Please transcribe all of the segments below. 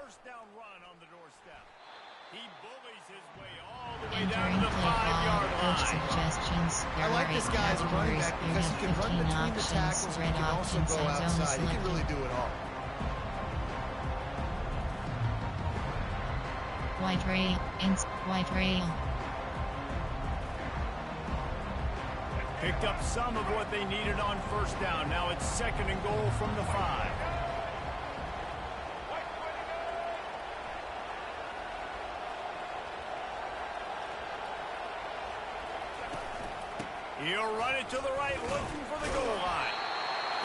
first down run on the doorstep. He bullies his way all the way down to the 5-yard line. Suggestions. I like this guy as a running back because he can run between the tackles and he can also go outside. He can really do it all. White rail. Picked up some of what they needed on first down. Now it's 2nd and goal from the 5. He'll run it to the right, looking for the goal line.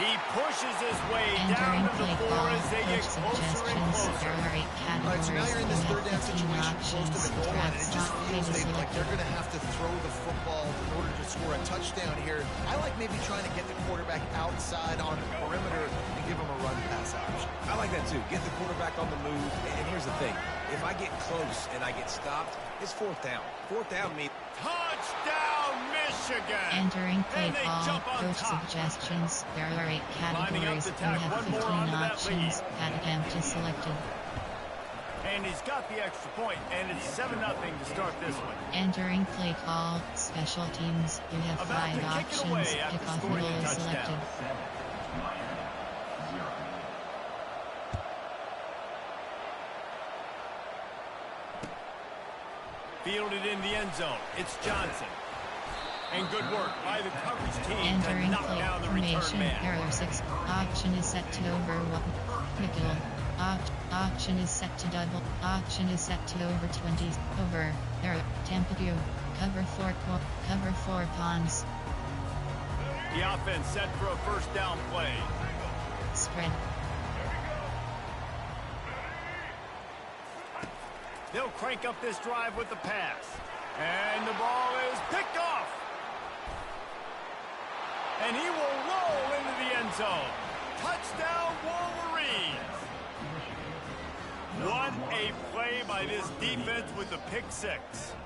He pushes his way down to the 4 as they get closer and closer. All right, so now you're in this third down situation close to the goal line. It just feels like they're going to have to throw the football in order to score a touchdown here. I like maybe trying to get the quarterback outside on the perimeter and give him a run pass option. I like that too. Get the quarterback on the move. And here's the thing. If I get close and I get stopped, it's 4th down. 4th down means touchdown, Michigan! Entering play call, coach suggestions. There are 8 categories. You have 15 options. Attempt is selected. And he's got the extra point, and it's 7-0 to start this one. Entering play call, special teams. You have 5 options. Kickoff goal is selected. Fielded in the end zone. It's Johnson. And good work by the coverage team Entering to knock play down the return formation. man. Error 6. Option is set to over 1. Nickel. Option is set to double. Option is set to over 20. Over. Error. Temperature. Cover 4 pawns. The offense set for a first down play. Spread. They'll crank up this drive with the pass. And the ball is picked off. And he will roll into the end zone. Touchdown, Wolverines. What a play by this defense with the pick 6.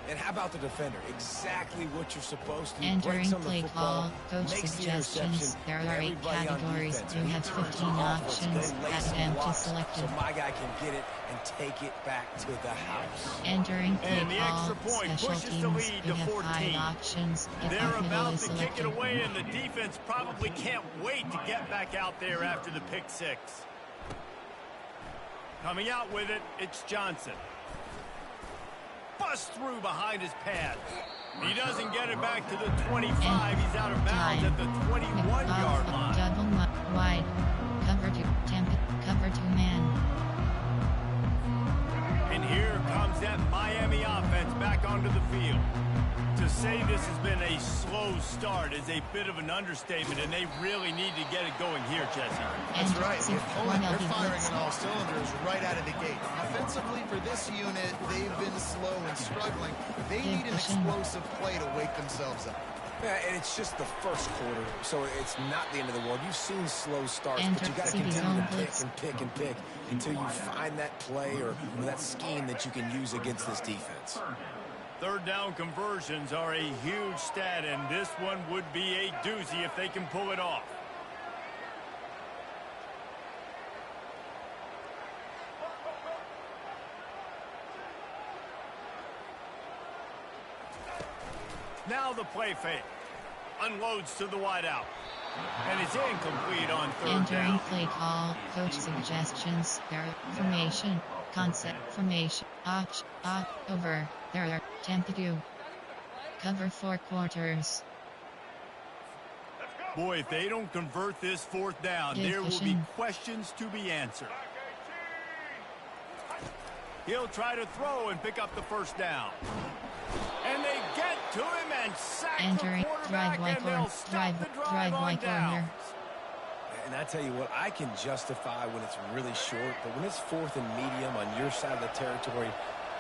And how about the defender? Exactly what you're supposed to do. Entering play call, coach suggestions. There are 8 categories. You have 15 options. Attempt is selected. So my guy can get it and take it back to the house. Entering play And the call, extra point special pushes the teams. lead You to have 14. 5 options. They're Kickoff goal about is to kick it selected. away, and the defense probably can't wait to get back out there after the pick 6. Coming out with it, it's Johnson. Bust through behind his pads. He doesn't get it back to the 25. He's out of bounds at the 21-yard line. Double wide. Cover 2. Cover 2 man. And here comes that Miami offense back onto the field. To say this has been a slow start is a bit of an understatement, and they really need to get it going here, Jesse. That's right. The opponent, they're firing on all cylinders right out of the gate. Offensively, for this unit, they've been slow and struggling. They need an explosive play to wake themselves up. Yeah, and it's just the first quarter, so it's not the end of the world. You've seen slow starts, but you got to continue to pick and pick and pick until you find that play or that scheme that you can use against this defense. Third down conversions are a huge stat, and this one would be a doozy if they can pull it off. Now the play fake. Unloads to the wideout. And it's incomplete on third Entering down. play call, coach suggestions. There formation, concept formation, over. There are temperature. Cover 4 quarters. Boy, if they don't convert this 4th down, there will be questions to be answered. He'll try to throw and pick up the first down. And they get to him and sack Entering the quarterback, and they'll stop the drive on downs. And I tell you what, I can justify when it's really short, but when it's 4th and medium on your side of the territory,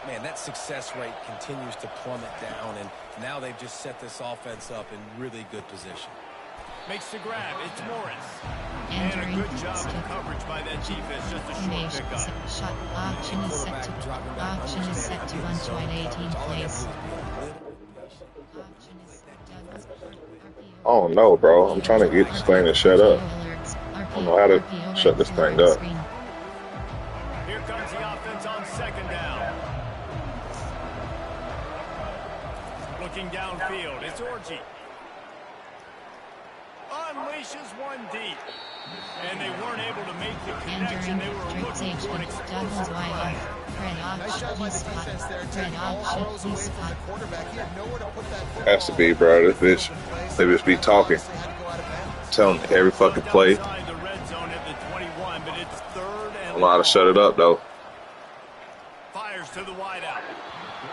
man, that success rate continues to plummet down, and now they've just set this offense up in really good position. Makes the grab. It's Morris. Entering and a good job of coverage by that defense. Just a short pickup. Shot option is set to 1.18 plays. I don't know, bro. I'm trying to get this thing to shut up. I don't know how to shut this thing up. Here comes the offense on second down. Looking downfield, it's Orji. Unleashes one deep. And they weren't able to make the connection they were looking for. Nice job by the defense there, taking all throws away from the quarterback. He had nowhere to put that football. Has to be, bro. This bitch, they just be talking. Telling every fucking play. I know how to shut it up, though. Fires to the wideout.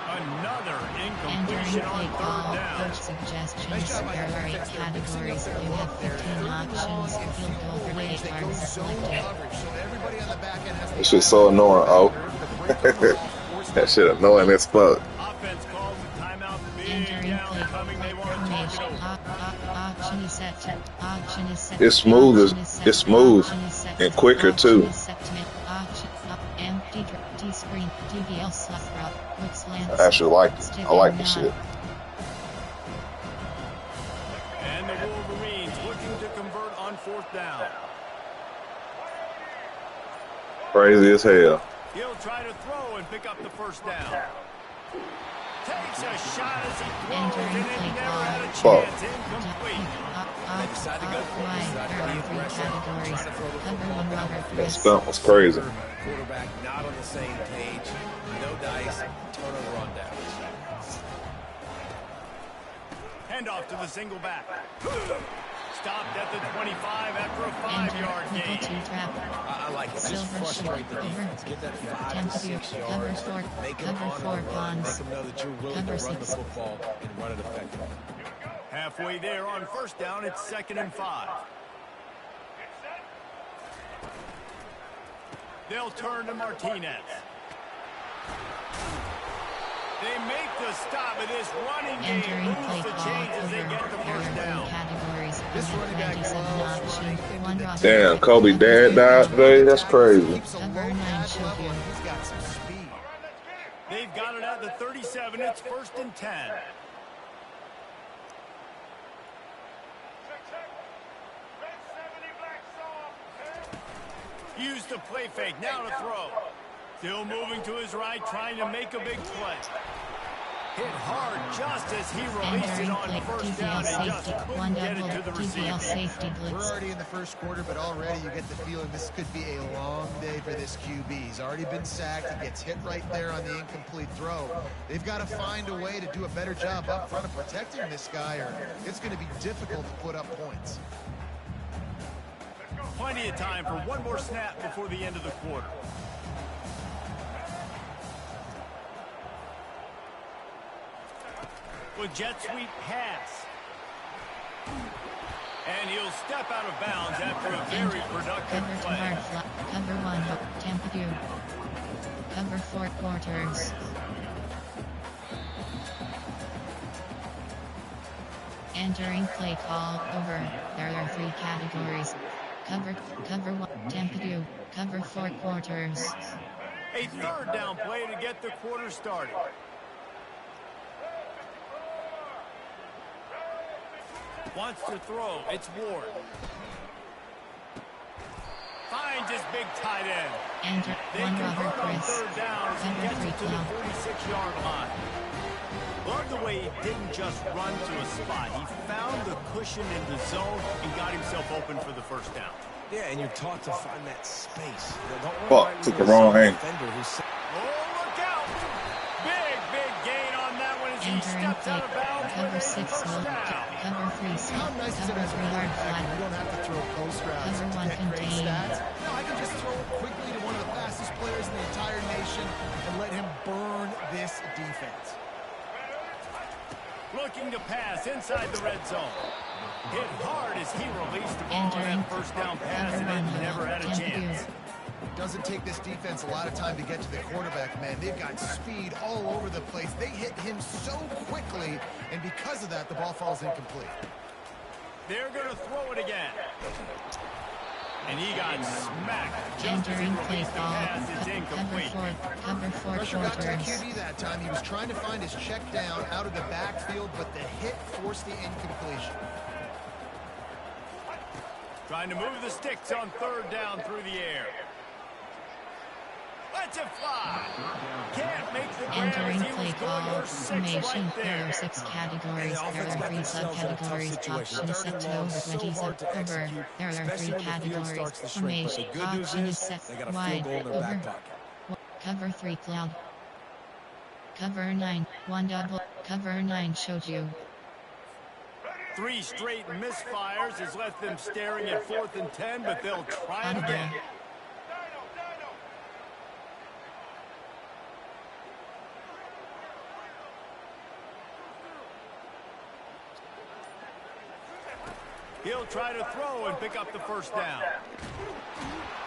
Another incompletion on third down. Coach suggestions. There are 8 categories. You have 15 options. Field goal for 8 yards selected. This shit's so annoying, oh. That shit annoying as fuck. Offense calls a timeout. Entering play formation. Option is set to. Option is set. It's smooth. It's smooth and quicker too. Empty screen. DBL slot route. I actually like it. I like this shit. And the Wolverines looking to convert on fourth down. Crazy as hell. He'll try to throw and pick up the first down. Takes a shot as he throws and it never had a chance. Incomplete. They decided to go for it. Decided to be aggressive. Trying to throw the football. That stunt was crazy. Quarterback not on the same page. No dice. Turnover on downs. Handoff to the single back. Stopped at the 25 after a 5-yard gain. I like it. Just frustrate the defense. Get that 5 to 6 yards. Make them on. Make them know that you're willing to run the football and run it effectively. Halfway there on first down, it's 2nd and 5. They'll turn to Martinez. They make the stop, but this running game moves the chains as they get the first down. This running back Damn, Kobe dad died today? That's crazy. He's got some speed. They've got it at the 37. It's 1st and 10. Use the play fake. Now to throw. Still moving to his right, trying to make a big play. Hit hard just as he released it on first down and just couldn't get it to the receiver. We're already in the first quarter, but already you get the feeling this could be a long day for this QB. He's already been sacked. He gets hit right there on the incomplete throw. They've got to find a way to do a better job up front of protecting this guy, or it's going to be difficult to put up points. Plenty of time for one more snap before the end of the quarter. With jet sweep pass. And he'll step out of bounds after a very productive play. Cover 1, Tampa 2. Cover 4 quarters. Entering play call over. There are 3 categories. Cover 1, Tampa 2. Cover 4 quarters. A 3rd down play to get the quarter started. Wants to throw. It's Ward. Finds his big tight end. Enter They 1 convert Robert on Chris. 3rd down as he Cover gets 3 it to the clock. 46-yard line. Love the way he didn't just run to a spot. He found the cushion in the zone and got himself open for the first down. Yeah, and you're taught to find that space. Don't run Fuck, right took into the wrong zone angle. defender who's Oh, look out! Big gain on that one as he Entering steps play. out of bounds Cover with a 6 first will. down. Cover 3 slot. How nice is it Cover as a 3 hard quarterback? flat. You don't have to throw post routes Cover to 1 get great contained. stats. No, I can just throw it quickly to one of the fastest players in the entire nation and let him burn this defense. Looking to pass inside the red zone. Hit hard as he released the ball on Entering that first down pass cover and 1 it never had a Tampa chance. 2. Doesn't take this defense a lot of time to get to the quarterback, man. They've got speed all over the place. They hit him so quickly, and because of that, the ball falls incomplete. They're going to throw it again. And he got smacked just as he Entering play released the call. pass. It's incomplete. Cover 4 Pressure got to that quarters. QB that time. He was trying to find his check down out of the backfield, but the hit forced the incompletion. Trying to move the sticks on 3rd down through the air. Lets it fly. Can't make the grab Entering as he play was going call for 6 formation. right There there. are 6 categories. And the There offense are got 3 themselves in a tough subcategories. situation. Option is Third set and to long, over so 20s. hard to Over. execute, There are 3 especially when the field categories. starts to shrink. But the Formation. good news Option is is set they got a wide. field goal in their Over. back pocket. Cover 3 cloud. Cover 9. 1 double. Cover 9 showed you. 3 straight misfires has left them staring at 4th and 10, but they'll try it again. He'll try to throw and pick up the first down.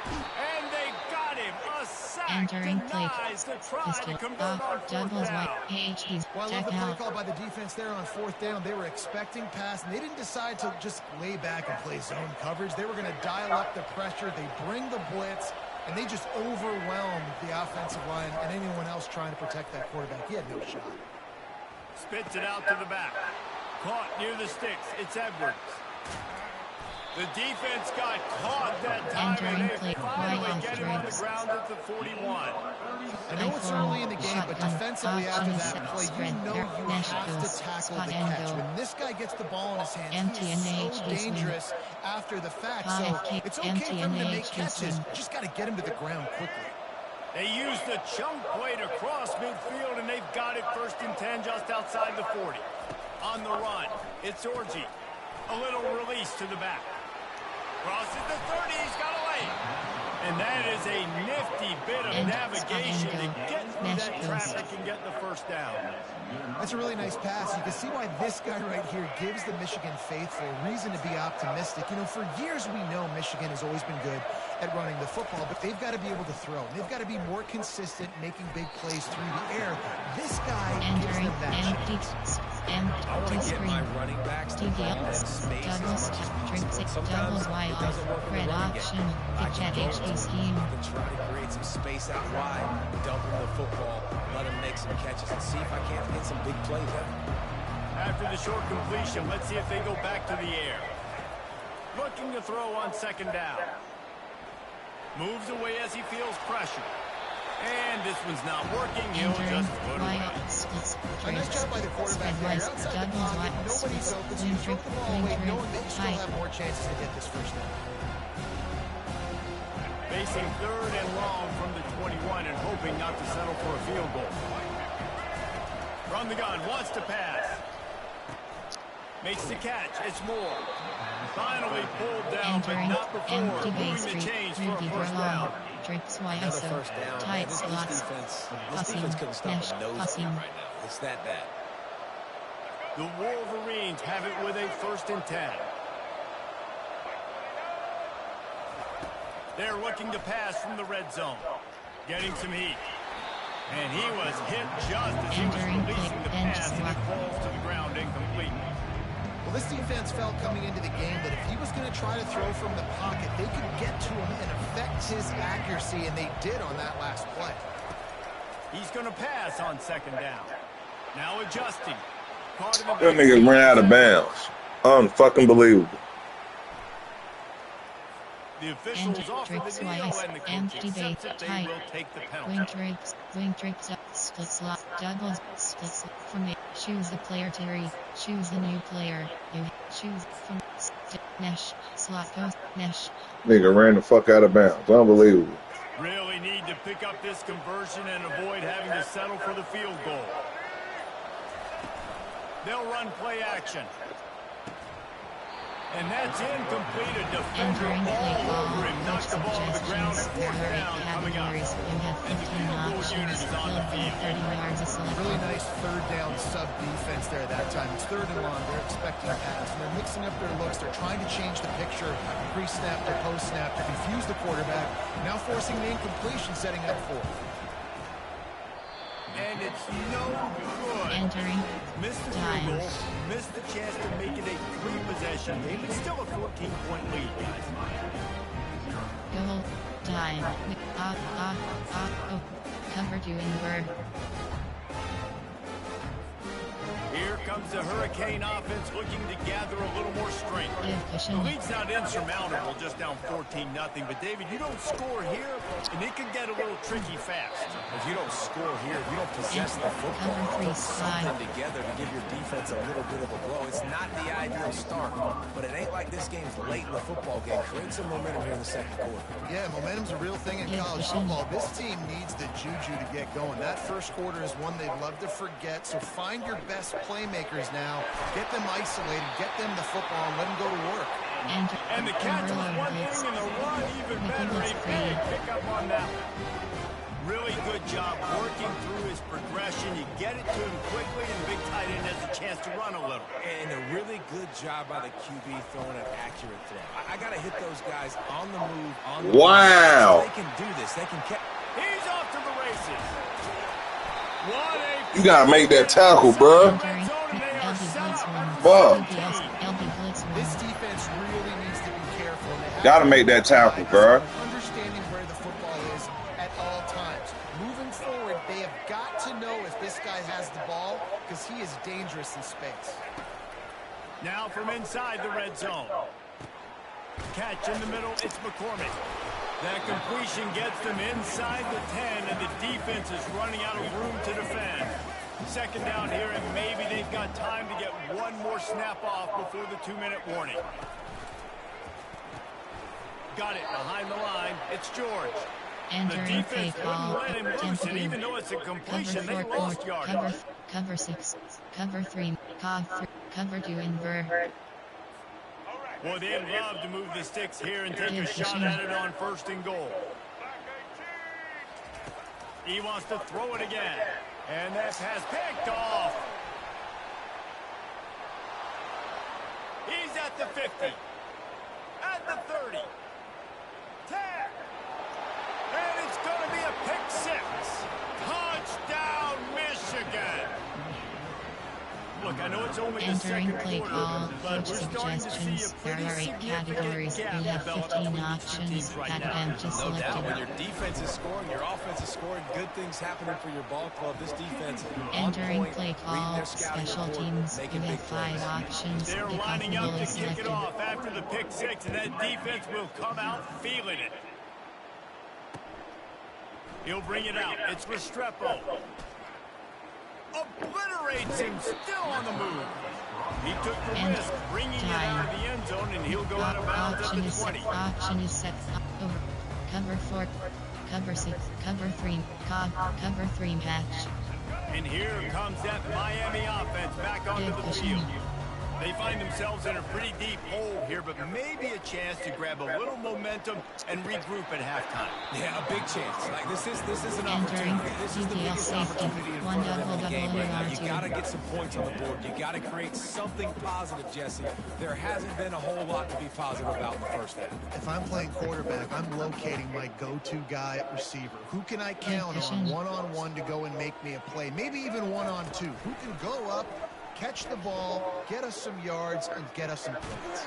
And they got him. A sack Entering play denies the try pistol to convert off on 4th doubles down. white HDs Well, I love check the play out. call by the defense there on 4th down. They were expecting pass, and they didn't decide to just lay back and play zone coverage. They were going to dial up the pressure. They bring the blitz, and they just overwhelmed the offensive line and anyone else trying to protect that quarterback. He had no shot. Spits it out to the back. Caught near the sticks. It's Edwards. The defense got caught that time, and they finally get him on the ground at the 41. I know it's early in the game, but defensively after that play, you know you have to tackle the catch. When this guy gets the ball in his hands, he's so dangerous after the fact. So it's okay for him to make catches. Just got to get him to the ground quickly. They used the chunk play to cross midfield, and they've got it 1st and 10 just outside the 40. On the run, it's Orji. A little release to the back. Crosses the 30, he's got a lane. And that is a nifty bit of navigation to get through that traffic and get the first down. That's a really nice pass. You can see why this guy right here gives the Michigan faithful reason to be optimistic. You know, for years we know Michigan has always been good at running the football, but they've got to be able to throw. They've got to be more consistent making big plays through the air. This guy gives them that chance. I want to get my running backs the ball and space as much as possible. Sometimes it doesn't work in the running game. I can throw it to him. I can try to create some space out wide, dump him the football, let him make some catches, and see if I can't get some big plays out. After the short completion, let's see if they go back to the air. Looking to throw on 2nd down. Moves away as he feels pressure. And this one's not working. He'll just put it away. A nice job by the quarterback there. You're outside the pocket. Nobody's open, so you throw the ball away knowing that you still have more chances to get this first down. Facing 3rd and long from the 21 and hoping not to settle for a field goal. From the gun, wants to pass. Makes the catch. It's Moore. Finally pulled down, but not before moving the chains for a first down. Drakes Another YSO. first down. Tight This slots. defense couldn't stop a nosebleed right now. It's that bad. The Wolverines have it with a 1st and 10. They're looking to pass from the red zone. Getting some heat. And he was hit just as he was releasing the pass, and it falls to the ground incomplete. Well, this defense felt coming into the game that if he was going to try to throw from the pocket, they could get to him and affect his accuracy, and they did on that last play. He's going to pass on 2nd down. Now adjusting. Caught in the That nigga ran out of bounds. Unfucking believable. The officials offer the kneel, and the coach accepts it. They will take the penalty. Wing tricks up, split slot, doubles, split slot from it. Choose the player Terry, choose the new player. You choose from Nash, slot post, Nash. Nigga ran the fuck out of bounds. Unbelievable. Really need to pick up this conversion and avoid having to settle for the field goal. They'll run play action. And that's incomplete. A defender all over him. Knocked the ball to the ground. 4th down coming up. You have 15 options, field goal 30 yards, a select. Really nice 3rd down sub defense there that time. It's 3rd and long. They're expecting a pass, and they're mixing up their looks. They're trying to change the picture pre-snap to post-snap to confuse the quarterback. Now forcing the incompletion, setting up 4th. And it's no good. Entering Missed the field goal. Missed the chance to make it a 3-possession game. It's still a 14-point lead, guys. goal time. Cover to Ingber. Here comes comes the Hurricane offense looking to gather a little more strength. The lead's not insurmountable, just down 14-0. But, David, you don't score here, and it can get a little tricky fast. If you don't score here, if you don't possess the football, put something together to give your defense a little bit of a blow. It's not the ideal start, but it ain't like this game's late in the football game. Create some momentum here in the second quarter. Yeah, momentum's a real thing in college football. This team needs the juju to get going. That first quarter is one they'd love to forget, so find your best playmakers now. Get them isolated, get them the football, and let them go to work. And the catch was one thing, and the run even better. A big pickup on that one. Really good job working through his progression. You get it to him quickly, and the big tight end has a chance to run a little. And a really good job by the QB throwing an accurate throw. I got to hit those guys on the move, on the wow. They can do this. They can catch. He's off to the races. You got to make that tackle, bro. Fuck. This defense really needs to be careful. Got to make that tackle, bro. Understanding where the football is at all times. Moving forward, they have got to know if this guy has the ball because he is dangerous in space. Now from inside the red zone. Catch in the middle, it's McCormick. That completion gets them inside the 10, and the defense is running out of room to defend. Second down here, and maybe they've got time to get one more snap off before the 2-minute warning. Got it behind the line. It's George. The defense wouldn't let him loose, and even though it's a completion, they lost yardage. Cover 6, cover 3, cover 2 invert. Boy, they'd love to move the sticks here and take a shot at it on 1st and goal. He wants to throw it again. And that pass picked off. He's at the 50. At the 30. 10. And it's going to be a pick 6. Touchdown, Michigan. Look, I know it's only the second Play quarter, call, but coach we're starting to see a suggestions. pretty There are 8 categories. We significant have gap 15 options. right Add now. them to No select doubt, when it. your defense is scoring, your offense is scoring, good things happening for your ball club. This defense on Entering point, play reading call, their scouting special report, teams. making We big have 5 plays. options. They're Pick off lining up will to is kick it selected. off after the pick 6, and that defense will come out feeling it. He'll bring it out. It's Restrepo. Obliterates him, still on the move. He took the risk, bringing it out of the end zone, and he'll go out of bounds at the 20. Option is set. Over. Cover 4. Cover 6. Cover 3. Cover 3 match. And here comes that Miami offense back onto the field. They find themselves in a pretty deep hole here, but maybe a chance to grab a little momentum and regroup at halftime. Yeah, a big chance. Like this is an opportunity. This is the biggest opportunity in front of them in the game right now. You got to get some points on the board. You got to create something positive, Jesse. There hasn't been a whole lot to be positive about in the first half. If I'm playing quarterback, I'm locating my go-to guy at receiver. Who can I count on one-on-one to go and make me a play? Maybe even one-on-two. Who can go up, catch the ball, get us some yards, and get us some points.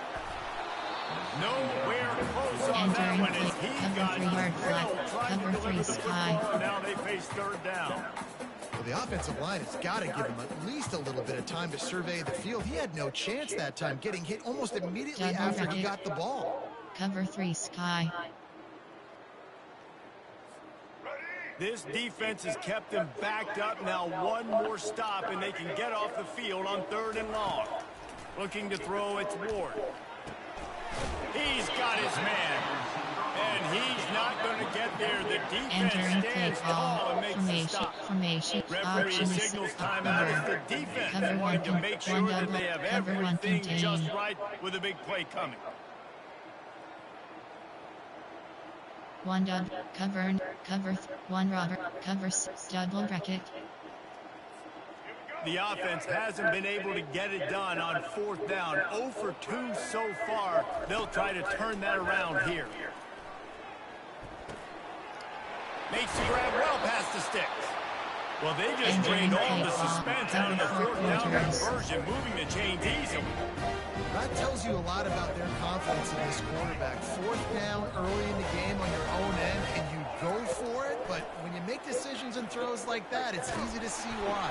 Nowhere close on that one as he got trying to deliver the football. Now they face 3rd down. Well, the offensive line has got to give him at least a little bit of time to survey the field. He had no chance that time, getting hit almost immediately after he got the ball. Cover 3 Sky. This defense has kept them backed up. Now one more stop, and they can get off the field on 3rd and long. Looking to throw, it's Ward. He's got his man. And he's not going to get there. The defense stands tall and makes the stop. Referee signals timeout as the defense wanting to make sure that they have everything just right with a big play coming. One dog, cover, one Robert, cover 6 double bracket. The offense hasn't been able to get it done on 4th down. 0 for 2 so far. They'll try to turn that around here. Makes the grab well past the sticks. Well, they just drained all the suspense out of the 4th down conversion, moving the chains easily. That tells you a lot about their confidence in this quarterback. 4th down early in the game on your own end, and you go for it, but when you make decisions and throws like that, it's easy to see why.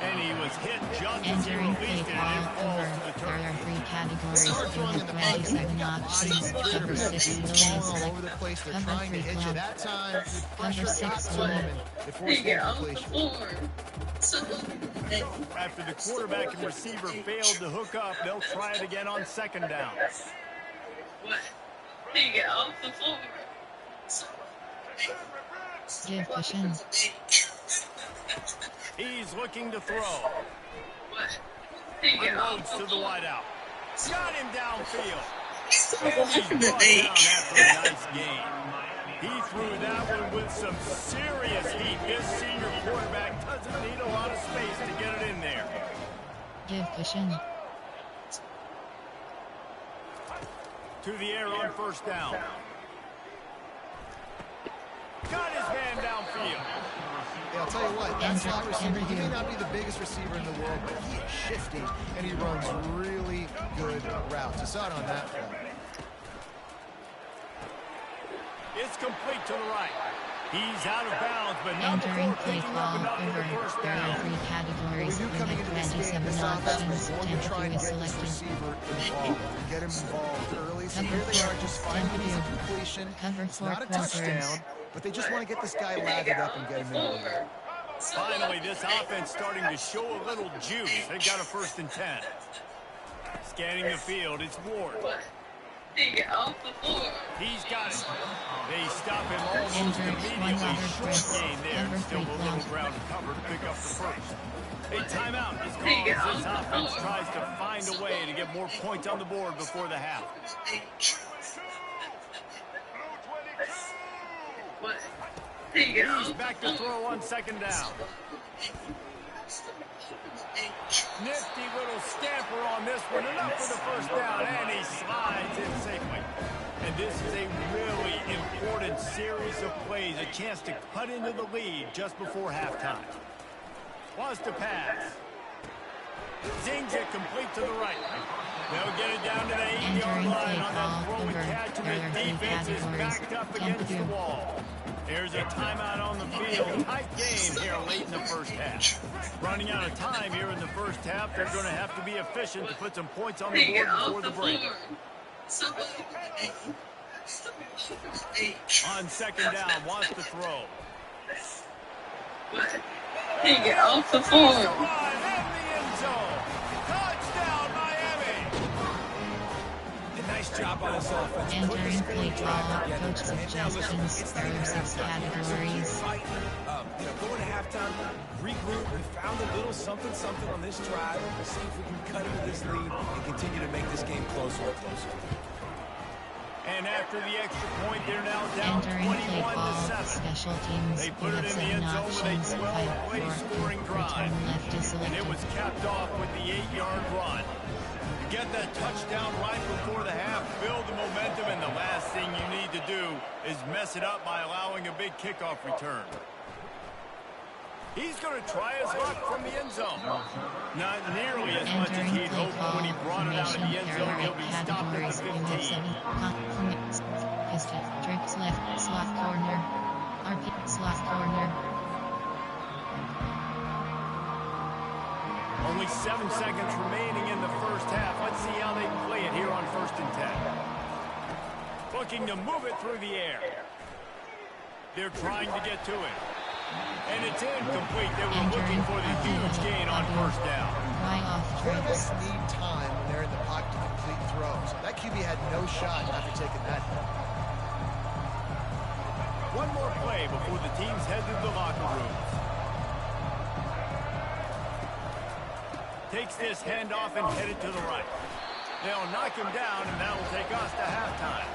And he was hit just as he released it, and it falls to the There turf. are 3 categories. Start You throwing in have the pocket. 27 options. Cover 6 Beats Lily them all select. over the place. They're Cover trying to 3 hit you. club. That time, the Cover pressure got 6 to them, and they forced the incompletion. After the quarterback and receiver failed to hook up, they'll try it again on second down. Give cushion. He's looking to throw. Unloads to the wideout. Got him downfield. And he's brought down after a nice gain. He threw that one with some serious heat. This senior quarterback doesn't need a lot of space to get it in there. Give cushion. To the air on first down. Got his man downfield. Yeah, I'll tell you what, that slot receiver, he may not be the biggest receiver in the world, but he is shifty, and he runs really good routes. You saw it on that play. It's complete to the right. He's out of bounds, but not Entering before play picking up call enough for the over. first There are down. 3 categories. When You you come into have this game, 27 this offense, options. the more you try and Tempo is get this selected. receiver involved, get him involved early. So Cover here they are 4, just finding tempo. easy completion. Cover It's 4 not a quarters. touchdown, but they just want to get this guy lathered up and get him in the lead. Finally, this offense starting to show a little juice. They've got a 1st and 10. Scanning the field, it's Ward. He's got it. They stop him almost immediately. Short gain there. Still a little ground to cover to pick up the first. A timeout is called as this offense tries to find a way to get more points on the board before the half. He's back to throw on second down. Nifty little scamper on this one. Enough for the first down, and he slides in safely. And this is a really important series of plays. A chance to cut into the lead just before halftime. Wants to pass. Zings it complete to the right. They'll get it down to the 8-yard line on that throw and catch, and the defense is backed up against the wall. There's a timeout on the field. Tight game here late in the first half. Running out of time here in the first half. They're going to have to be efficient to put some points on the board before the break. On second down, wants to throw. Get off the floor. Nice job on this offense. Entering play call. Coach suggestions. There are 6 categories. Going to halftime, regroup. We found a little something on this drive. We'll see if we can cut into this lead and continue to make this game closer and closer. And after the extra point, they're now down Entering play 21 call. to 7. Special teams. They You put it have in the 7 end zone with options. a 5, 12-play 4, scoring drive. return left is And it selected. was capped off with the 8-yard run. You get that touchdown right before the half, build the momentum, and the last thing you need to do is mess it up by allowing a big kickoff return. He's going to try his luck from the end zone. Not nearly as much as he'd hoped when he brought it out of the end zone. He'll be stopped at the 15. Trips left, slot corner. RP, slot corner. Only 7 seconds remaining in the first half. Let's see how they play it here on 1st and 10. Looking to move it through the air. They're trying to get to it. And it's incomplete. They were looking for the huge gain on first down. Right off trips. Quarterbacks need time when they're in the pocket to complete throws. That QB had no shot after taking that hit. One more play before the teams head to the locker rooms. Takes this handoff and headed to the right. They'll knock him down, and that'll take us to halftime.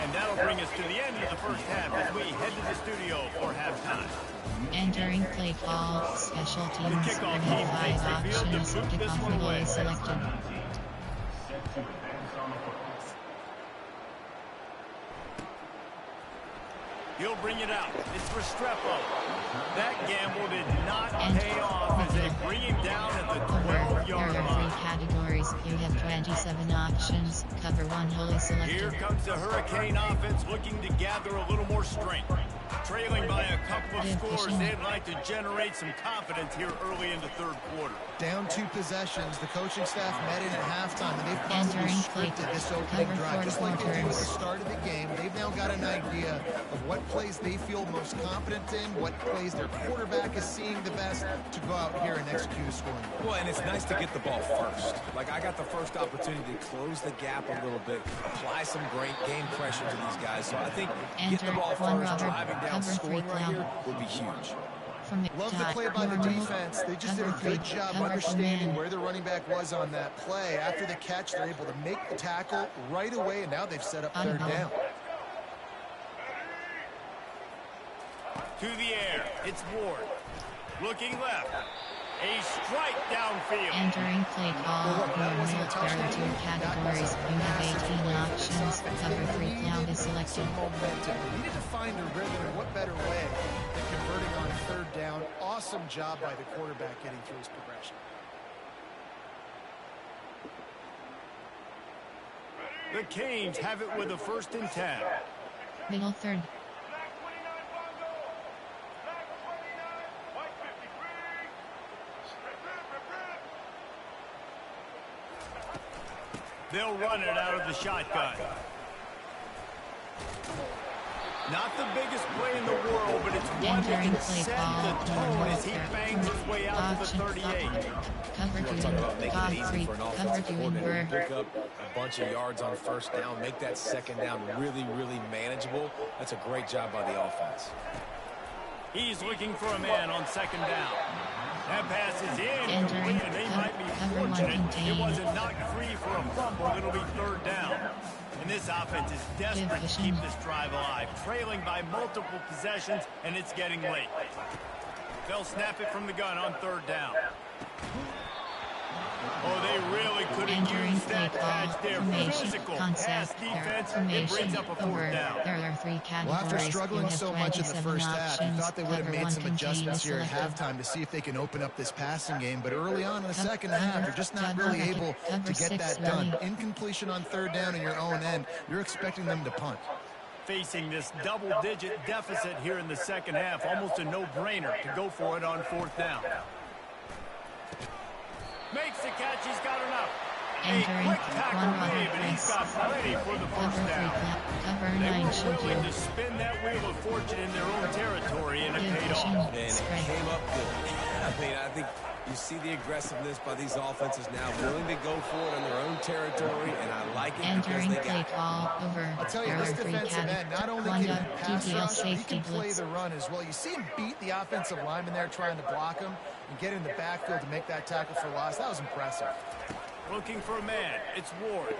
And that'll bring us to the end of the first half as we head to the studio for halftime. Entering play call. Special teams. The kickoff You team have takes 5 the field to options. boot this Kickoff one middle away. is selected. He'll bring it out. It's Restrepo. That gamble did not pay off as they bring him down at the There 12-yard are 3 line. categories. You have 27 options. Cover 1 wholly Here selected. comes the Hurricane offense looking to gather a little more strength. Trailing by a couple of scores, they'd like to generate some confidence here early in the third quarter. Down 2 possessions, the coaching staff met in at halftime, and they've probably scripted this opening drive. Just like they do at the start of the game, they've now got an idea of what plays they feel most confident in, what plays their quarterback is seeing the best to go out here and execute a scoring. Well, and it's nice to get the ball first. Like, I got the first opportunity to close the gap a little bit, apply some great game pressure to these guys. So I think getting the ball first, driving down, scoring right here would be huge. Love the play by the defense. They just did a good job understanding where the running back was on that play. After the catch, they're able to make the tackle right away, and now they've set up third down. To the air, it's Ward. Looking left. A strike downfield. Entering play call. Normal. There are 2 categories. You have 18 options. Cover 3 cloud is selected. Momentum. We needed to find a rhythm, and what better way than converting on third down. Awesome job by the quarterback getting through his progression. The Canes have it with a 1st and 10. Middle third. They'll run it out of the shotgun. Not the biggest play in the world, but it's one that can set the tone as he bangs his way out to the 38. Cover 2. Godfrey. Cover 2 in Burr. Pick up a bunch of yards on first down, make that second down really, really manageable. That's a great job by the offense. He's looking for a man on 2nd down. That pass is in. Entering And they might be fortunate it wasn't knocked free for a fumble. It'll be 3rd down. And this offense is desperate to keep this drive alive, trailing by multiple possessions, and it's getting late. They'll snap it from the gun on 3rd down. Oh, they really could have used that patch there. Physical pass defense. It brings up a 4th down. There are 3 categories. Well, after struggling so much in the first half, you thought they would have made some adjustments here at halftime to see if they can open up this passing game. But early on in the second half, they're just not really able to get that done. Incompletion on 3rd down in your own end, you're expecting them to punt. Facing this double-digit deficit here in the second half, almost a no-brainer to go for it on 4th down. Makes the catch, he's got enough. Entering A quick tackle made, but he's got plenty for the 1st down. Cover They 9 were willing to spin that wheel of fortune in their own territory, and it paid off. And it came up good. I mean, I think you see the aggressiveness by these offenses now, willing to go for it in their own territory, and I like it Entering because they play got call over. I'll tell you, There this are 3 defensive end, not only can he pass rush, he can play blitz. the run as well. You see him beat the offensive lineman there trying to block him and get in the backfield to make that tackle for loss. That was impressive. Looking for a man. It's Ward.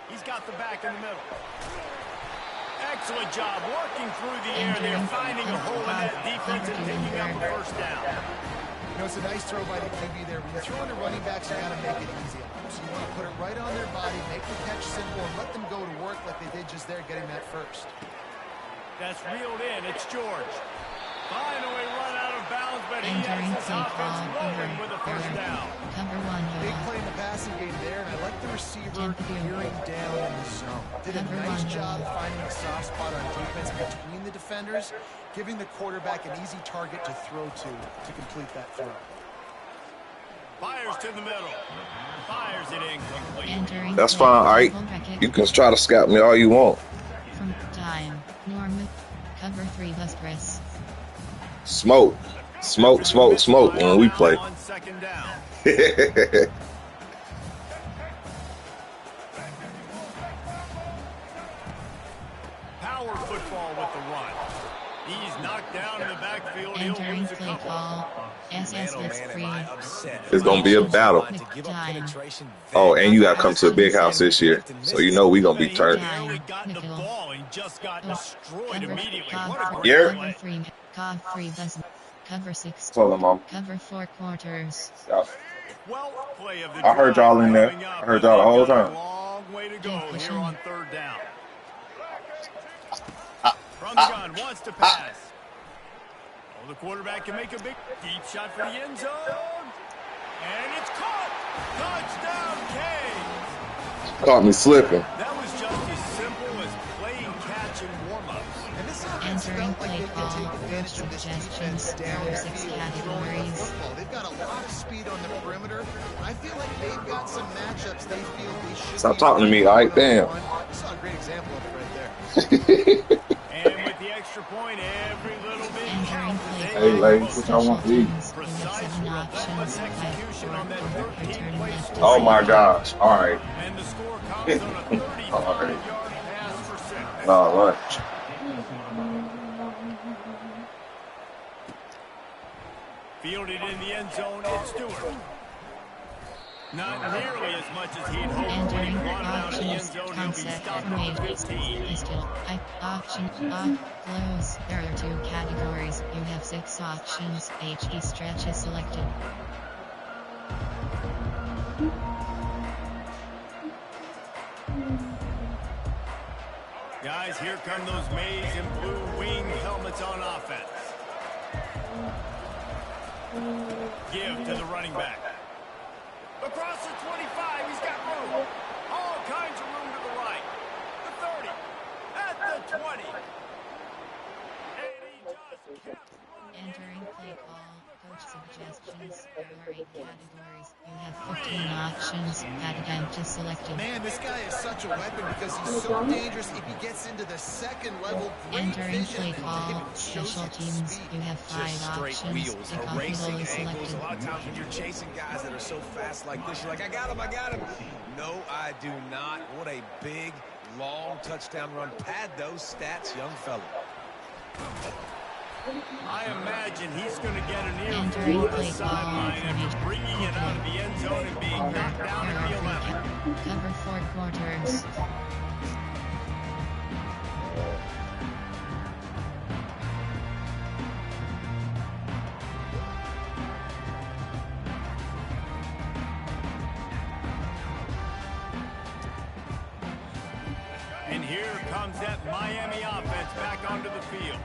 He's got the back in the middle. Excellent job working through the air. They're finding a hole in that defense and picking up a 1st down. You know, it's a nice throw by the QB there. When you throw into running backs, you got to make it easy. So you want to put it right on their body, make the catch simple, and let them go to work like they did just there, getting that first. That's reeled in. It's George. Finally run out of bounds, but he Entering has this play offense call rolling with a 1st down. Cover 1 Big play in the passing game there, and I like the receiver gearing down in the zone. Did a nice job finding a soft spot on defense between the defenders, giving the quarterback an easy target to throw to complete that throw. Fires to the middle. Fires it incomplete. That's fine, Ike. You can try to scout me all you want. From time. Norman. Cover 3 plus Chris. Smoke. Smoke, smoke, smoke when we play. On 2nd down. Power football with the run. He's knocked down in the backfield. He'll Entering lose a play couple. call. SS was free. It's gonna be a battle. Time. Oh, and you gotta come to a big house this year, so you know we gonna be turned. Barely got the ball and just got destroyed immediately. What a great Yeah. play. Cover 3 doesn't. Cover 6. Tell them, Mom. Cover 4 quarters. Well, play of the I heard y'all in there. drive I heard y'all the whole coming up, time. but they've got a long way to go here on 3rd down. From the gun, wants to pass. Oh, the quarterback can make a big deep shot for the end zone. And it's caught. Touchdown, Canes. Caught me slipping. That was just as simple as playing catch in warm-ups. And this is felt like they could take advantage of this defense downfield, throwing the football. They've got a lot of speed on the perimeter. I feel like they've got some matchups they feel they should Stop talking to me, Ike. Damn. You saw a great example of it right there. And with the extra point, every little bit counts. Hey, ladies, what y'all want to eat? Precise, relentless execution on that 13-play story. Oh my gosh! All right. And the score comes on a 35-yard pass for six. No lunch. Fielded in the end zone, it's Stewart. Not nearly as much as he'd hoped when he brought it out of the end zone. He'll be stopped at 15. Option close. There are 2 categories. You have 6 options. HE stretch is selected. Guys, here come those maize and blue wing helmets on offense. Give to the running back. Across the 25, he's got room. All kinds of room to the right. The 30, at the 20. And he just kept running. Entering play call. Coach suggestions. There are 8 categories. You have 15 options. Attempt is selected. Man, this guy is such a weapon because he's so dangerous. If he gets into the second level, great Entering vision. play call. Special teams. You have 5 Just straight options. wheels, Pick off erasing goal is angles. selected. A lot of times when you're chasing guys that are so fast like this, you're like, I got him. No, I do not. What a big, long touchdown run. Pad those stats, young fella. I imagine he's going to get an Entering earful on the play call. sideline after bringing it out of the end zone and being knocked down at the 11. Cover 4 quarters. And here comes that Miami offense back onto the field.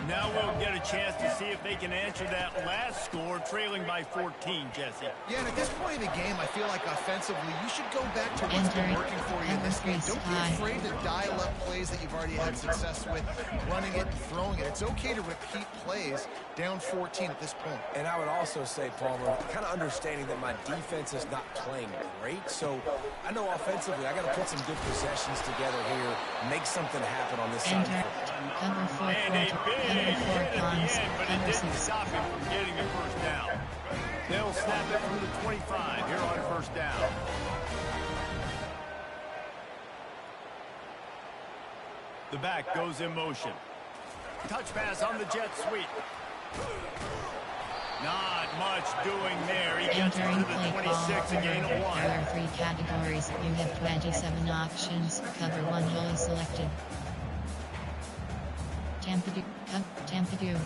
Now we'll get a chance to see if they can answer that last score, trailing by 14, Jesse. Yeah, and at this point in the game, I feel like offensively, you should go back to what's been working for you in this game. Don't be afraid to dial up plays that you've already had success with, running it and throwing it. It's okay to repeat plays down 14 at this point. And I would also say, Palmer, kind of understanding that my defense is not playing great. So I know offensively, I got to put some good possessions together here, make something happen on this side of the football. Cover 4 And a big hit at the cons. end, but it Cover didn't 6. stop him from getting a first down. They'll snap it from the 25 here on first down. The back goes in motion. Touch pass on the jet sweep. Not much doing there. He gets it to Entering the play 26 and gain call. a 1. There are 3 categories. You have 27 options. Cover 1 hole is selected. Tampa Dew.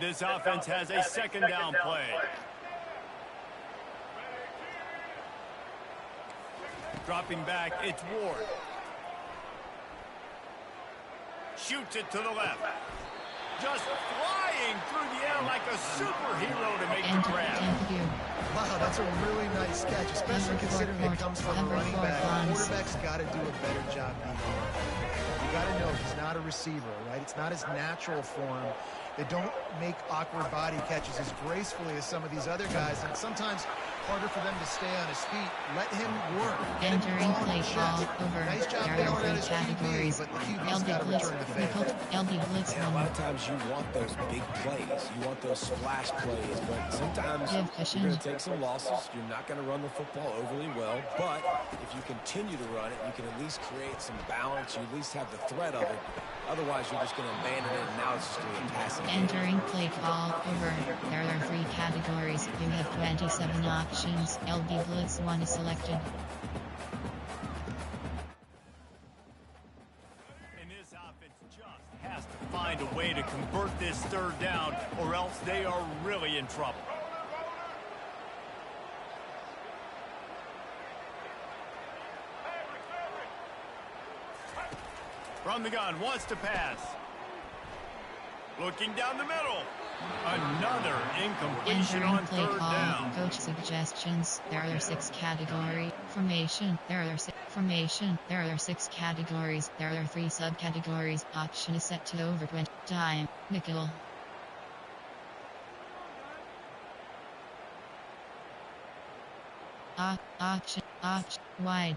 This offense has a second down play. Dropping back, it's Ward. Shoots it to the left. Just flying through the air like a superhero to make the grab. Tampa Dew. Wow, that's a really nice catch, especially considering it comes from a running back. The quarterback's got to do a better job being here. You got to know he's not a receiver, right? It's not his natural form. They don't make awkward body catches as gracefully as some of these other guys, and sometimes harder for them to stay on his feet. Let him work. Entering play call over. Nice job There are bailing out 3 his categories. QB, but the QB's LB got to Blitz. return the favor. LB Blitz Yeah, a lot 1. of times you want those big plays. You want those splash plays. But sometimes Give you're cushion. going to take some losses. You're not going to run the football overly well. But if you continue to run it, you can at least create some balance. You at least have the threat of it. Otherwise, you're just going to abandon it, and now it's just going to be a passing game. Entering play call over. There are 3 categories. You have 27 options. LB Blitz 1 is selected. And this offense just has to find a way to convert this third down, or else they are really in trouble. From the gun, wants to pass. Looking down the middle. Another incompletion on third down. Coach suggestions. There are 6 categories. Formation. There are 6 formation. There are 6 categories. There are 3 subcategories. Option is set to over 20. Time. Nickel. Option. Wide.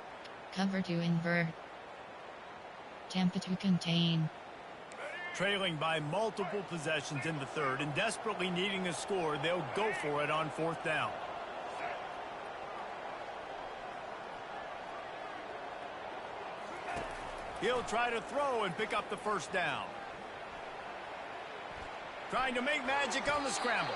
Cover to invert. Tempo to contain. Trailing by multiple possessions in the third and desperately needing a score, they'll go for it on fourth down. He'll try to throw and pick up the first down. Trying to make magic on the scramble.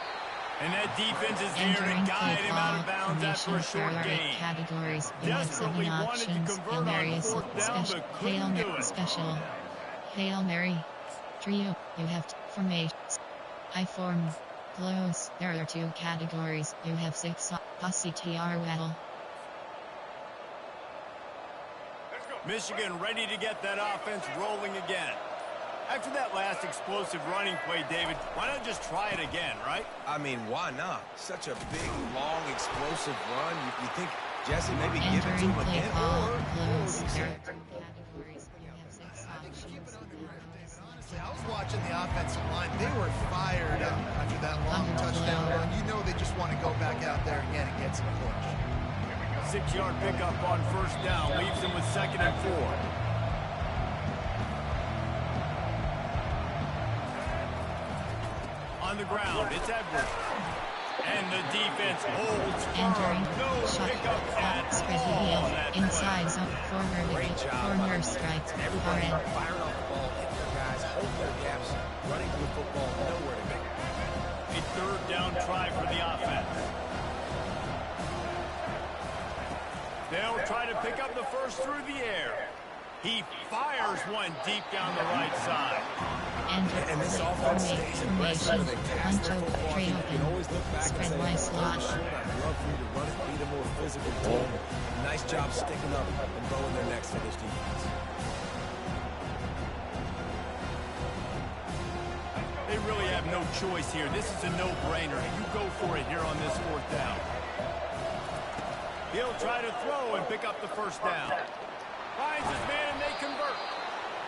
And that defense is there to guide him out of bounds after a short gain. Categories. Desperately wanted to convert on fourth down, but couldn't do it. Special. Hail Mary. Trio. You have formation. I form. Close. There are 2 categories. You have 6 PCTR well. Michigan ready to get that offense rolling again. After that last explosive running play, David, why not just try it again, right? I mean, why not? Such a big, long, explosive run. You think Jesse maybe give it to him again? Close. There are 2 categories. You have 6 options. Honestly, I was watching the offensive line. They were fired up after that long touchdown run. You know they just want to go back out there again and get some push. 6-yard pickup on first down leaves them with 2nd and 4. On the ground, it's Edwards. And the defense holds firm. No pickup at all on that inside zone. Corner strike. Everybody firing off the ball, hitting their guys, holding their gaps, running to the football, nowhere to go. A third down try for the offense. They'll try to pick up the first through the air. He fires one deep down the right side. And this offense stays aggressive. They pass the football. You can always look back and say, I'd love for you to run it, be the more physical team. Nice job sticking up and bowing their necks for this defense. They really have no choice here. This is a no-brainer. You go for it here on this fourth down. He'll try to throw and pick up the first down. Finds his man and they convert.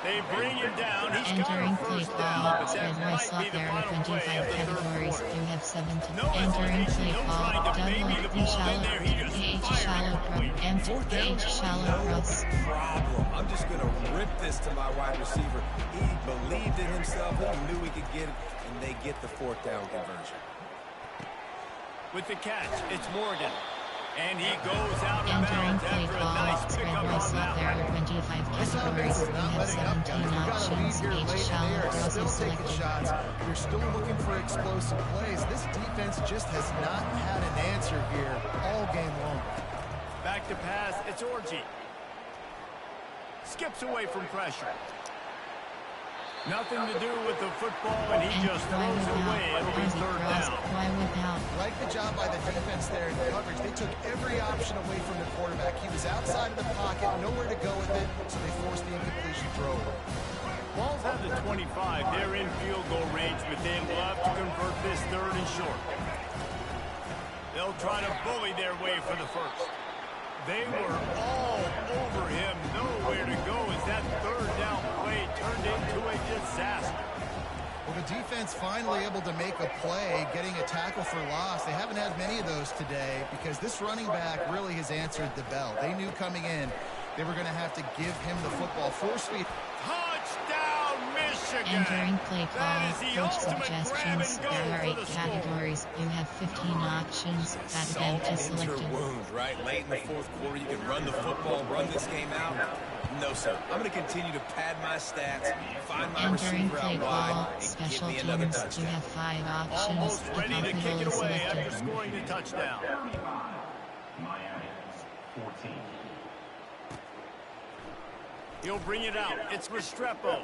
They bring him down. He's got a first down, but that might be the final play of the third quarter. You have 17. No hesitation, no trying to baby the ball in there. He just fired it. Shallow cross. Problem. I'm just going to rip this to my wide receiver. He believed in himself. He knew he could get it, and they get the fourth down conversion. With the catch, it's Morgan. And he goes out of bounds after a nice pickup on that. There are 25 categories. You have 17 options. Each shallow cross is selected. Shots. You're still looking for explosive plays. This defense just has not had an answer here all game long. Back to pass, it's Orji. Skips away from pressure. Nothing to do with the football, and he just throws it away. It'll be third down. Like the job by the defense there in coverage. They took every option away from the quarterback. He was outside of the pocket, nowhere to go with it, so they forced the incompletion throw. Balls have the 25. They're in field goal range, but they'd love to convert this third and short. They'll try to bully their way for the first. They were all over him. Nowhere to go as that third down play turned into a disaster. Well, the defense finally able to make a play, getting a tackle for loss. They haven't had many of those today because this running back really has answered the bell. They knew coming in they were going to have to give him the football. Force feed. Touchdown, Michigan! Entering play call, coach suggestions. There are 8 categories. You have 15 options. That is selected. Wound, right? Late in the fourth quarter, you can run the football, run this game out. No, sir. I'm going to continue to pad my stats, find my receiver out wide, and give me another touchdown. You have 5 options. Almost ready to kick it away after scoring the touchdown. He'll bring it out. It's Restrepo.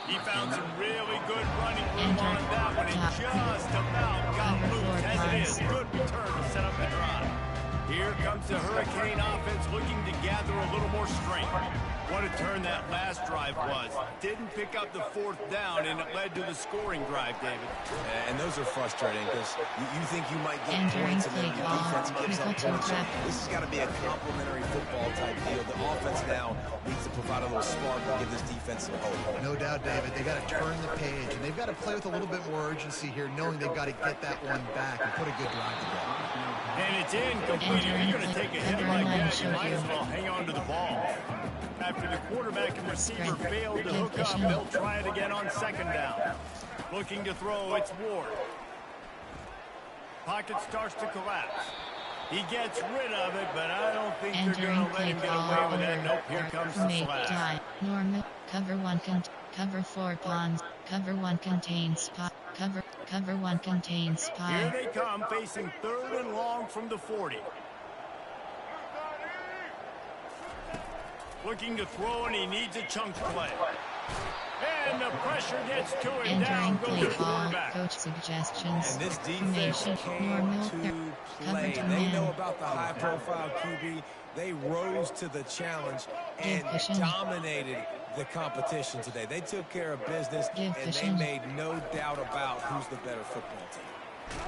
He found some really good running room on that one and just about got loose as it is. Good return to set up the drive. Here comes the Hurricane offense looking to gather a little more strength. What a turn that last drive was. Didn't pick up the 4th down, and it led to the scoring drive, David. And those are frustrating because you think you might get Entering points and then play your call. defense gives up Critical points. So trap. this has got to be a complementary football type deal. The offense now needs to provide a little spark and give this defense some hope. No doubt, David. They got to turn the page, and they've got to play with a little bit more urgency here, knowing they've got to get that one back and put a good drive together. And it's incomplete. If you're going to take a hit like that, you might as well hang on to the ball. After the quarterback and receiver failed to hook up, they'll try it again on 2nd down. Looking to throw, it's Ward. Pocket starts to collapse. He gets rid of it, but I don't think they're going to let him get away with that. Nope, here comes the flag. Normal, cover 1 cover 4 pawns, cover 1 contains spot, cover 1 contains spot. Here they come, facing 3rd and long from the 40. Looking to throw, and he needs a chunk play. And the pressure gets to him. Down goes the quarterback. Coach suggestions. And this defense came to play. They know about the high-profile QB. They rose to the challenge and dominated the competition today. They took care of business, and they made no doubt about who's the better football team.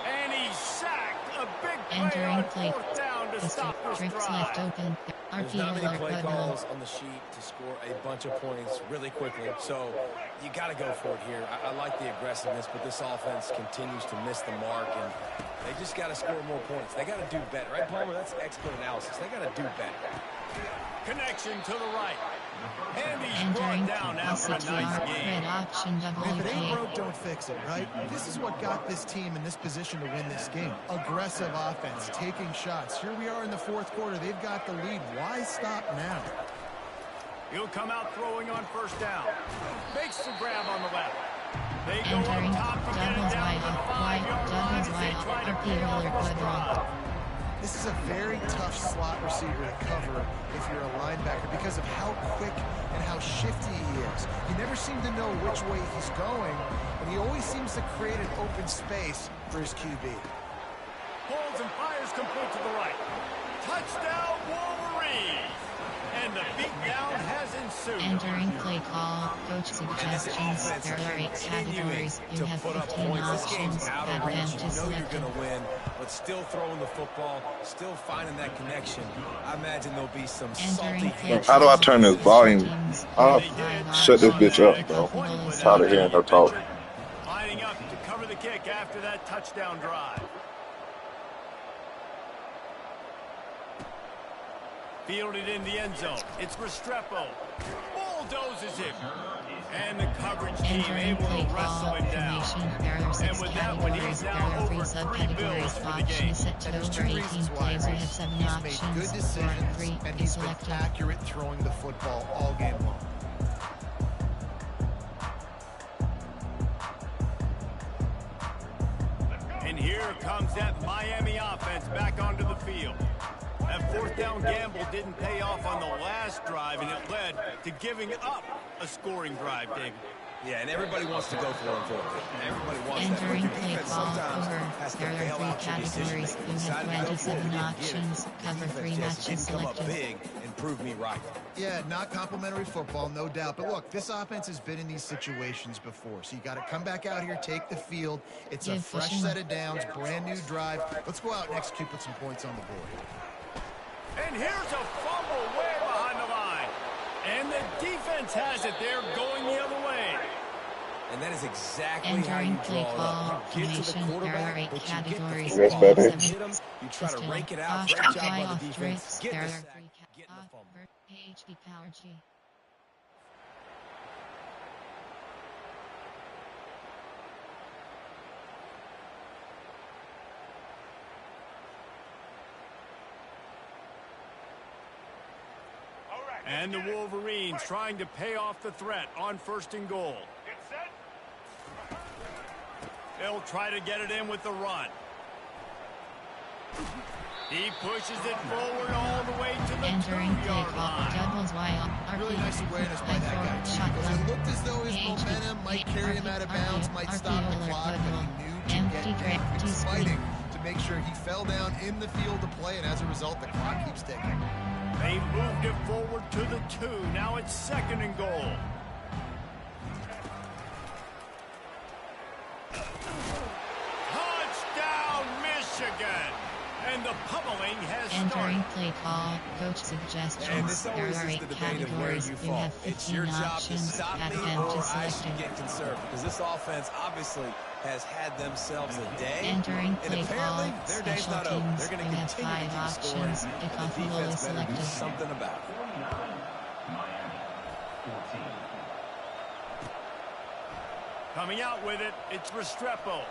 And he sacked. A big play Entering on play. 4th down to stop this Tricks drive. left open. There's not many play calls on the sheet to score a bunch of points really quickly, so you got to go for it here. I like the aggressiveness, but this offense continues to miss the mark, and they just got to score more points. They got to do better, right, Palmer? That's expert analysis. They got to do better. Connection to the right. And he's Entering brought down after a nice red game. option If it ain't WK. broke, don't fix it, right? This is what got this team in this position to win this game. Aggressive offense, taking shots. Here we are in the 4th quarter. They've got the lead. Why stop now? He'll come out throwing on 1st down. Makes the grab on the left. They go Entering up top to get it doubles down to the wide, 5-yard line doubles as they wide, try to RP pay off Miller this quadruple. drive. This is a very tough slot receiver to cover if you're a linebacker because of how quick and how shifty he is. You never seem to know which way he's going, and he always seems to create an open space for his QB. Pulls and fires complete to the right. Touchdown, Wolverines! And the beatdown has ensued. Entering play call. Coach suggestions. There are 8 categories. You have 15 options. Add them to You know you're select. going to win, but still throwing the football, still finding that connection. I imagine there'll be some salty Entering How do I turn this volume? I'll shut this bitch up, bro. I'm tired of hearing her talk. Lining up to cover the kick after that touchdown drive. Fielded in the end zone. It's Restrepo. Bulldozes him. And the coverage team Entering able play to wrestle call. him down. Information. There are 6 And with that one, he's categories. now There are 3 over 3 bills subcategories. for the Option game. is set to And there's over 2 18 reasons why. plays. You have 7 He's options. made good Score decisions, 3. and Be he's been selected. accurate throwing the football all game long. And here comes that Miami offense back onto the field. That 4th down gamble didn't pay off on the last drive, and it led to giving up a scoring drive, David. Yeah, and everybody wants to go for it. Everybody wants that. But Entering your play defense call. sometimes Over. has to There bail are 3 out your decision categories. making. You Decided have to go for it, 27 you didn't get it. options. Cover Defense 3 just matches didn't come up selected. big and prove me right. Yeah, not complimentary football, no doubt. But look, this offense has been in these situations before. So you got to come back out here, take the field. It's a Give fresh pushing. set of downs, brand new drive. Let's go out and execute, put some points on the board. And here's a fumble way behind the line. And the defense has it. They're going the other way. And that is exactly how you Entering draw play it up. call. You get to the Formation. There are quarterback, 8 but you get the categories. That's football. better. You hit him, you try to rake it out. Off, Great job fly by the off defense. drifts. Get There the are sack, 3 get the fumble. PHP Power G. And the Wolverines trying to pay off the threat on 1st and goal. They'll try to get it in with the run. He pushes it forward all the way to the Entering play 2-yard call. line. Doubles wild. Really nice awareness by that guy. Because it looked as though his momentum might carry him out of bounds, might stop the clock, but he knew to get back and fighting to make sure he fell down in the field to play, and as a result, the clock keeps ticking. They moved it forward to the 2. Now it's 2nd and goal. Touchdown, Michigan! And the pummeling has Entering started. play call, coach suggestions. There are 8 categories. You have 15 options. Add them to select it. Get conservative because this offense obviously has had themselves a day. Entering play call, their day's special not over. teams. They're You going to have continue 5 to keep scoring. options. Pick off The the lowest defense better do selected. something about it. Coming out with it, it's Restrepo.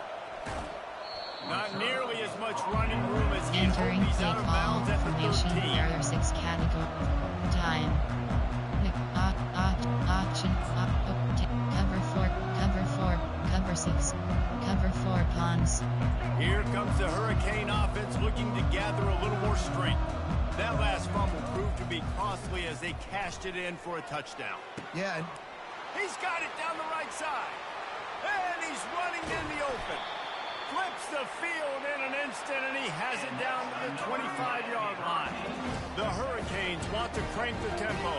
Not nearly as much running room as he Entering hoped. He's play out of call, bounds at the formation. 13. There are 6 categories. Time. Option. Cover 4. Cover 4. Cover 6. Cover 4 pawns. Here comes the Hurricane offense looking to gather a little more strength. That last fumble proved to be costly as they cashed it in for a touchdown. Yeah, and He's got it down the right side. And he's running in the open. Flips the field in an instant, and he has it down to the 25-yard line. The Hurricanes want to crank the tempo.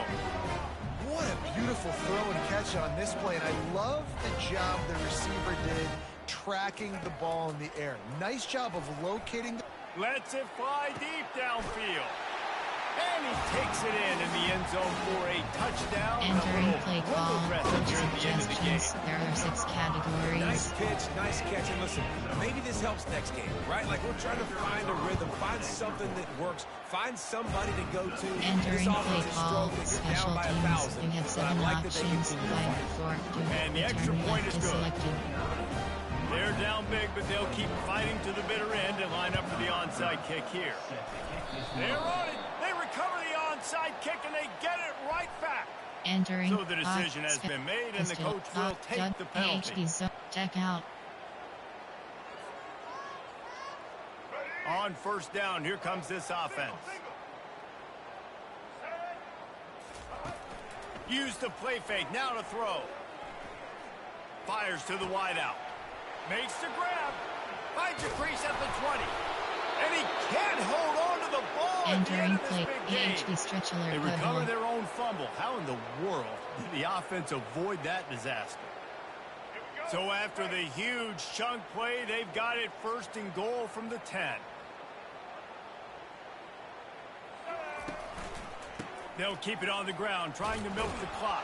what a beautiful throw and catch on this play. And I love the job the receiver did tracking the ball in the air. Nice job of locating the... Lets it fly deep downfield. And he takes it in the end zone for a touchdown. Entering play call, coach Here at the end of the game. suggestions. There are 6 categories. Nice pitch, nice catch. And listen, maybe this helps next game, right? Like we're trying to find a rhythm, find something that works, find somebody to go to. Entering This play offense is call, struggling. You're special down by teams. 1,000. You have But I 7 like that they options. continue to 5, fight. 4, 2, And the extra return point left is is good. selected. They're down big, but they'll keep fighting to the bitter end and line up for the onside kick here. They're on it. They recover the onside kick, and they get it right back. Entering. So the decision has been made, and the coach will take the penalty. Check out. On first down, here comes this offense. Use the play fake, now to throw. Fires to the wideout. Makes the grab. Finds a crease at the 20. And he can't hold on to the ball at the end Entering of this play. big PHP game. stretch They alert. recover Bubble. their own fumble. How in the world did the offense avoid that disaster? So after the huge chunk play, they've got it 1st and goal from the 10. They'll keep it on the ground, trying to milk the clock.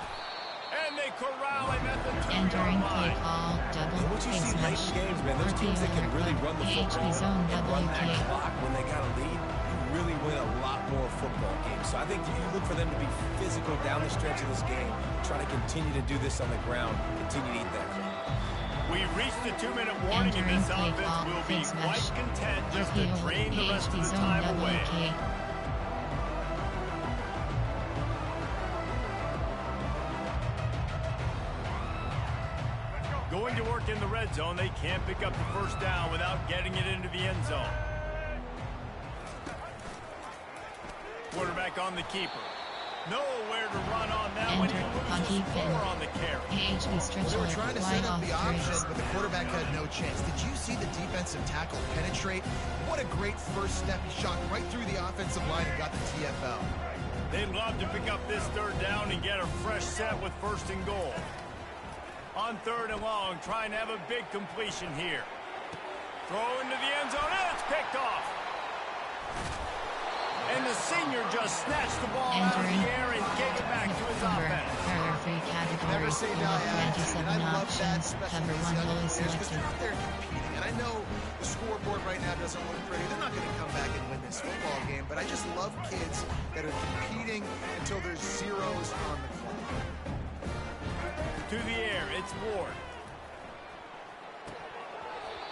And they corral him at the 2-yard Entering play line. call. Double. What you Face see late rush. in games, man, those teams that can really run the football zone and run that WK. clock when they got a lead, you really win a lot more football games. So I think you look for them to be physical down the stretch of this game, try to continue to do this on the ground, continue to eat that clock. We've reached the 2-minute warning, and this Entering play offense call. will be Face quite rush. content just to RPO. drain the rest of PHP the zone time away. WK. Going to work in the red zone, they can't pick up the first down without getting it into the end zone. Quarterback on the keeper. Nowhere to run on that one. He loses 4 on the carry. PHP stretch They were alert. trying to Fly set up off the option, breaks. but the quarterback had no chance. Did you see the defensive tackle penetrate? What a great first step. He shot right through the offensive line and got the TFL. They'd love to pick up this 3rd down and get a fresh set with 1st and goal. On 3rd and long, trying to have a big completion here. Throw into the end zone, and it's picked off. And the senior just snatched the ball out of the air and gave it back to his offense. There are 3 categories. Never say You die have attitude, 27 and I love that, options. especially Cover these 1 young fully players, because selected. they're out there competing. And I know the scoreboard right now doesn't look pretty. They're not going to come back and win this football game, but I just love kids that are competing until there's zeros on the clock. To the air, it's Ward.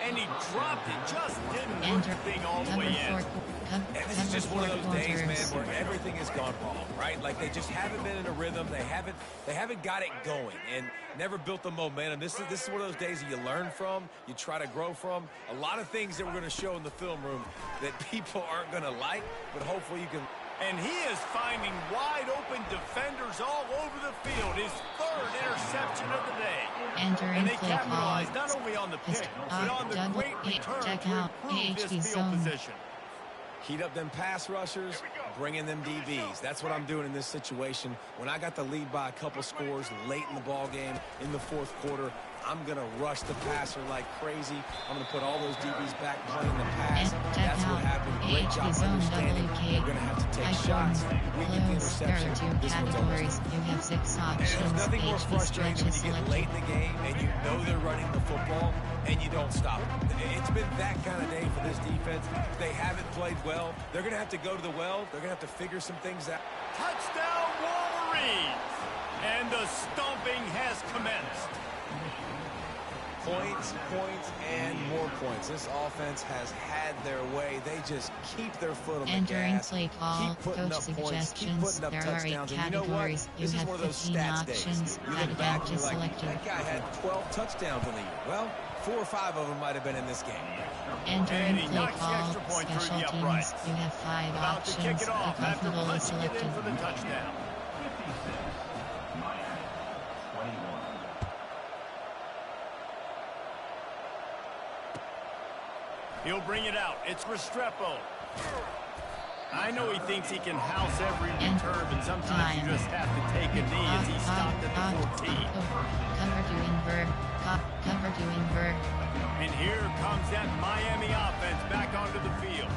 And he dropped it, just didn't work the thing all the way in. And this is just one of those days, man, where everything has gone wrong, right? Like they just haven't been in a rhythm. They haven't got it going and never built the momentum. This is one of those days that you learn from, you try to grow from. A lot of things that we're going to show in the film room that people aren't going to like, but hopefully you can And he is finding wide-open defenders all over the field. His third interception of the day. Entering And they play capitalized call. not only on the pick, but on the great return to improve this field zone. position. Heat up them pass rushers, bring in them DBs. That's what I'm doing in this situation. When I got the lead by a couple scores late in the ball game in the fourth quarter, I'm going to rush the passer like crazy. I'm going to put all those DBs back playing the pass. That's what happened. Great job understanding. They're going to have to take shots. We get the interception. This one's over. You have 6 options. There's nothing more frustrating than when you get late in the game and you know they're running the football and you don't stop them. It's been that kind of day for this defense. They haven't played well. They're going to have to go to the well. They're going to have to figure some things out. Touchdown, Wolverines! And the stomping has commenced. Points, and more points. This offense has had their way. They just keep their foot on the gas. Play call, keep putting coach up points, keep putting up touchdowns. And you know what? This is one of those stats days. You look back and you're like, that guy had 12 touchdowns in the year. Well, 4 or 5 of them might have been in this game. Entering play call, special teams. You have 5 About to kick options. it off after Comfortable is punching it selected. in for the touchdown. He'll bring it out. It's Restrepo. I know he thinks he can house every return, but sometimes you just have to take a knee as he stopped at the 14. Cover to invert. And here comes that Miami offense back onto the field.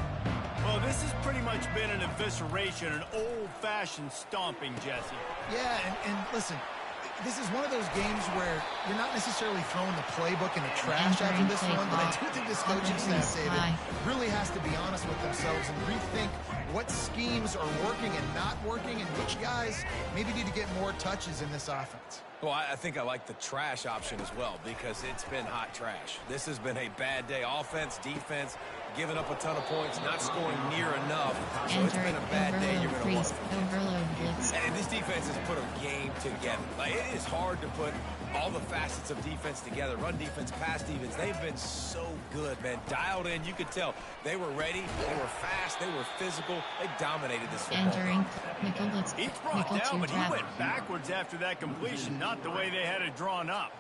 Well, this has pretty much been an evisceration, an old-fashioned stomping, Jesse. Yeah, and listen, this is one of those games where you're not necessarily throwing the playbook in the trash after this one, but I do think this coaching staff, David, really has to be honest with themselves and rethink what schemes are working and not working and which guys maybe need to get more touches in this offense. Well, I think I like the trash option as well because it's been hot trash. This has been a bad day. Offense, defense, giving up a ton of points, not scoring near enough. So it's been a bad day. You're going to want. And this defense has put a game together. Like, it is hard to put all the facets of defense together. Run defense, pass defense. They've been so good, man. Dialed in. You could tell they were ready. They were fast. They were physical. They dominated this football. Entering nickel blitz. He's brought down, but he went backwards after that completion, not the way they had it drawn up.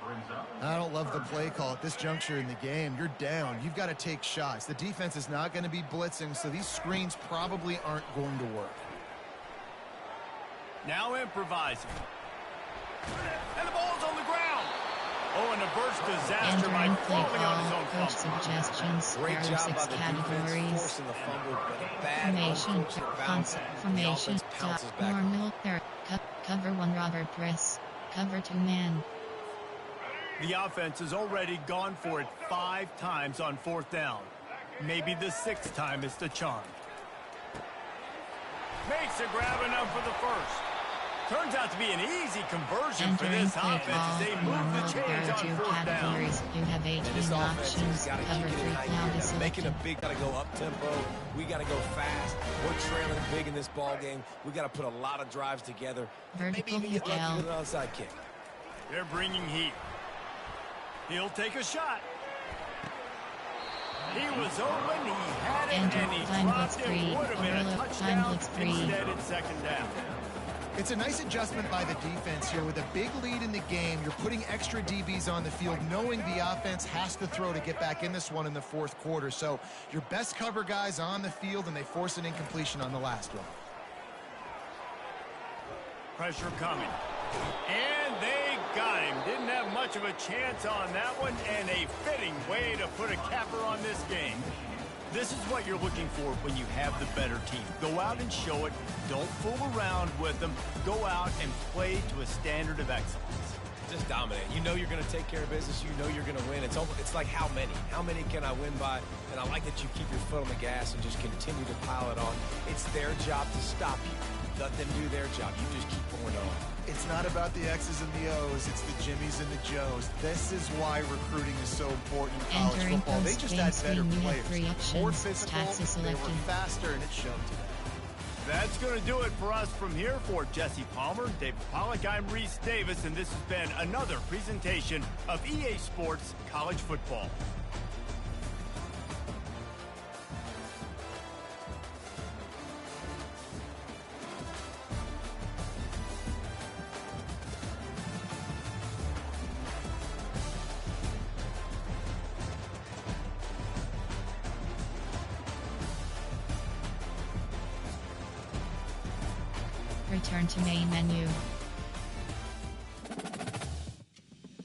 I don't love the play call at this juncture in the game. You're down. You've got to take shots. The defense is not going to be blitzing, so these screens probably aren't going to work. Now improvising. And the ball's on the ground. Oh, and a burst disaster by falling on his own coach fumble. suggestions. Great There are job by 6 the categories. defense forcing the fumble, but a bad Formation, unfortunate bounce. formation, The offense pounces back. normal, cover 1 robber press, cover 2 man. The offense has already gone for it 5 times on 4th down. Maybe the 6th time is the charm. Makes a grab enough for the first. Turns out to be an easy conversion for this offense as they move the chains on 4th down. You have 18 And this offense options. has got to Cover keep 3 it high. cloud is Making a selected. big, got to go up tempo. We got to go fast. We're trailing big in this ball game. We got to put a lot of drives together. Vertical Maybe even get lucky L. with an outside kick. They're bringing heat. He'll take a shot. He was open, he had it, Enter and he time dropped blitz it. free. Would have been a Overload, touchdown. time blitz free. Instead, it's 2nd down. It's a nice adjustment by the defense here. With a big lead in the game, you're putting extra DBs on the field, knowing the offense has to throw to get back in this one in the 4th quarter. So your best cover guys on the field, and they force an incompletion on the last one. Pressure coming. And they got him. Didn't have much of a chance on that one, and a fitting way to put a capper on this game. This is what you're looking for when you have the better team. Go out and show it. Don't fool around with them. Go out and play to a standard of excellence. Just dominate. You know you're going to take care of business. You know you're going to win. It's like how many? How many can I win by? And I like that you keep your foot on the gas and just continue to pile it on. It's their job to stop you. Let them do their job. You just keep going on. It's not about the X's and the O's. It's the Jimmies and the Joes. This is why recruiting is so important in college Entering football. They just had better you have players. 3 options. More physical, Stats is they were selected. faster, and it showed today. That's going to do it for us from here. For Jesse Palmer, David Pollack, I'm Reese Davis, and this has been another presentation of EA Sports College Football. Return to main menu.